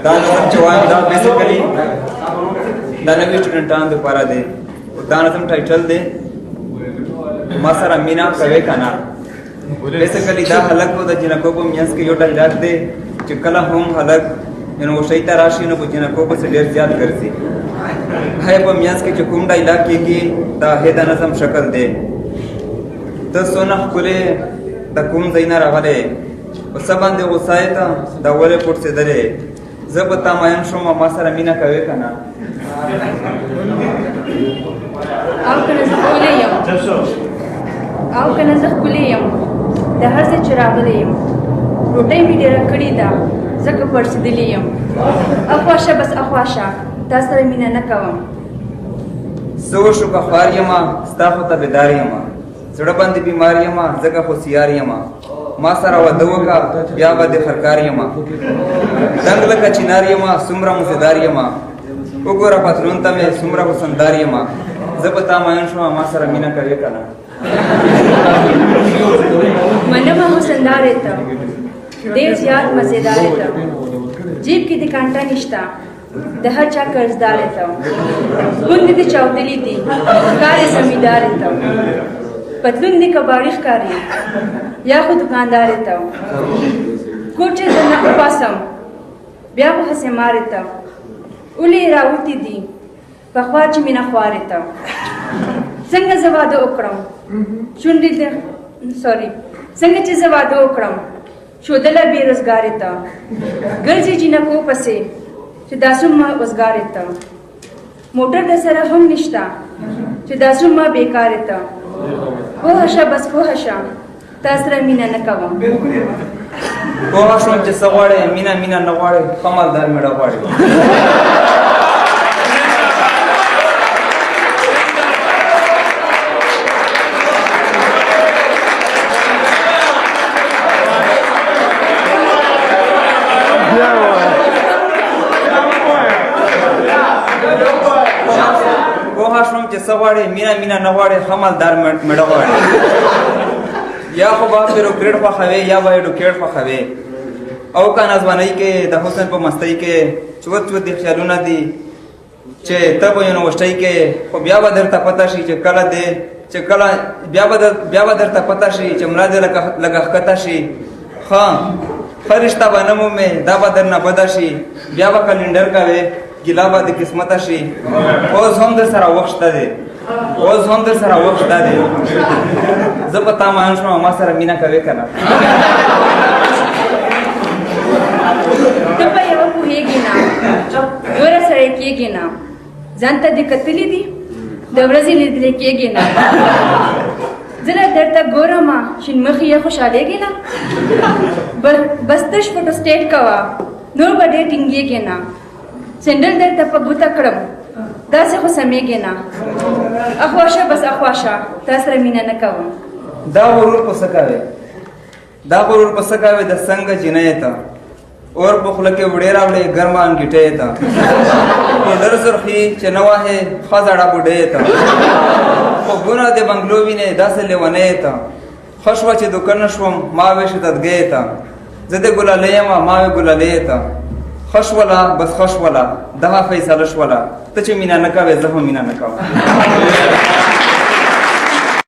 دا نظم چې وایم دا بیسیکلی دا نوي سټوډنټانو دپاره دی. دا نظم ټایټل دی ما سره مینا کوې که نه. بیسیکلی دا هلک و د جنکو په منځ کې یو ډایلاګ دی چې کله هم هلک یونیورسټۍ ته راشي نو په جنکو پسې ډېر زیات ګرځي. هی په منځ کې چې کوم ډایلاګ کېږي دا هی د نظم شکل دی. ته څونه ښکلې د کوم ځای نه راغلی په څه باندې غوسه یې ته دا ولې پړسېدلې زه په تا مین شوم ما سره مینه کوې که نه. او که نه زه ښکلې یم او که نه زه ښکلې یم د هر ځای چې راغلی یم روټۍ مې ډېره کړې ده ځکه پړسېدلې یم. اخواشه بس اخواشه تا سره مینه نه کوم. څه وشو که خوار یمه ستا خو تابعدار یمه زړه باندې بیمار یمه ځکه خو سیار یمه ما سره واده وکړه بیا به دې خرکار یمه دنګ لکه چنار یمه څومره مزیدار یمه وګوره پتلون ته مې څومره حسندار یمه زه په تا مین شوم ما سره مینه کوې که نه. منمه حسندارې ته ډېر زیات مزېدارې ته جیب کې دې کانټه نشته د هر چا قرضدارې ته ګوندې دې چاودلي دي کار یې زمیندارې ته پتلون دې کباړي ښکاري یا خو دکاندارې ته کوټ چې زه نه وباسم بیا خو هسې مارې ته اولې یې راوتې دي پخوا چې مینه خوارې ته څنګه زه واده وکړم شونډې دې څنګه چې زه واده وکړم ښودله بېروزګارې ته ګرځې جینکو پسې چې دا څومره وزګارې ته موټر درسره هم نشته چې دا څومره بېکارې ته پوه شه بس پوه شه تا سره مینه نه کوم. پوه شوم چې څه غواړې مینه مینه نه غواړې ښه مالدار مېړه غواړې. پوه شوم چې څه غواړې مینه مینه نه غواړې ښه مالدار مېړه غواړې. یا خو به پیروکریټ خوښوې یا به ایډوکیټ خوښوې او که ناځوانۍ کې د حسن په مستۍ کې چوت چوت دي خیالونه دي چې ته په یونیورسټۍ کې خو بیا به درته پته شي چې کله دې چې کله بیا به درته پته شي چې ملا دې لږه ښکته شي ښه رشته به نه مومې دا به درنه بده شي بیا به کلنډر کوې ګیله به د قسمته شي. اوس هم در سره وخت شته دی زه په تا مین شوم ما سره مینه کوې که نه. ته په یوه پوهېږې نه دوره سړی کېږې نه ځان ته دې کتلي دي د ورځې لیدلې کېږې نه زه له درته ګورمه شین مخې یې خوشحالېږې نه بس تش فوټو سټیټ کوه نور به ډېر ټینګېږې نه سینډل درته په ګوته کړم داسې خو سمېږې نه. اخواشه بس اخواشه تا سره مینه نه کوم. دا غرور په څه کوې د څنګه جینۍ ته اور په خوله کې وړې راوړې ګرمه انګیټۍ ته لر سرخي چې نه وهې ښه زړه بوډۍ ته خوبونه د بنګلو وینې داسې لیونۍ ته ښه شوه چې دوکه نه شوم ما وې شدتګۍ ته زه د ګلالۍ یمه ما وې ګلالۍ ته ښه شوله بس ښه شوله دغه فیصله شوله ته چې مینه نه کوې زه هم مینه نه کوم.